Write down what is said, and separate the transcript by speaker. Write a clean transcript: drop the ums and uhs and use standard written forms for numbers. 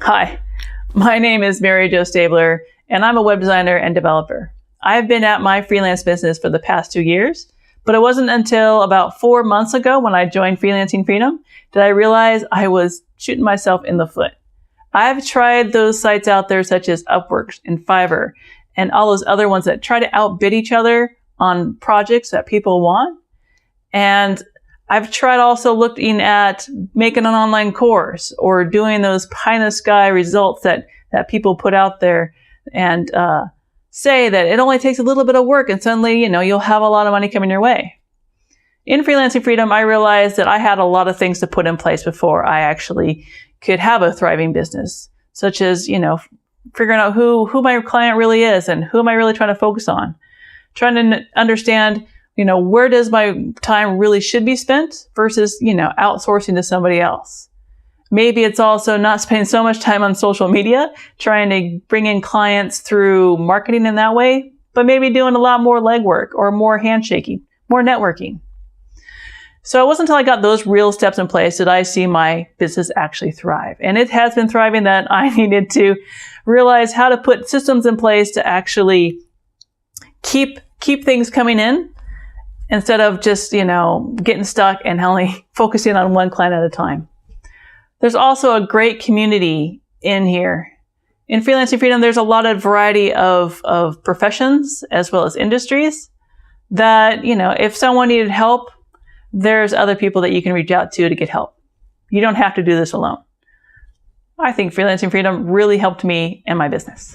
Speaker 1: Hi, my name is Mary Jo Stabler, and I'm a web designer and developer. I've been at my freelance business for the past 2 years, but it wasn't until about 4 months ago when I joined Freelancing Freedom that I realized I was shooting myself in the foot. I've tried those sites out there such as Upwork and Fiverr and all those other ones that try to outbid each other on projects that people want. And I've tried also looking at making an online course or doing those pie in the sky results that people put out there and say that it only takes a little bit of work and suddenly, you'll have a lot of money coming your way. In Freelancing Freedom, I realized that I had a lot of things to put in place before I actually could have a thriving business, such as, figuring out who my client really is and who am I really trying to focus on, trying to understand where does my time really should be spent versus, outsourcing to somebody else. Maybe it's also not spending so much time on social media, trying to bring in clients through marketing in that way, but maybe doing a lot more legwork or more handshaking, more networking. So it wasn't until I got those real steps in place that I see my business actually thrive. And it has been thriving that I needed to realize how to put systems in place to actually keep things coming in, instead of just, getting stuck and only focusing on one client at a time. There's also a great community in here. In Freelancing Freedom, there's a lot of variety of professions as well as industries that, if someone needed help, there's other people that you can reach out to get help. You don't have to do this alone. I think Freelancing Freedom really helped me and my business.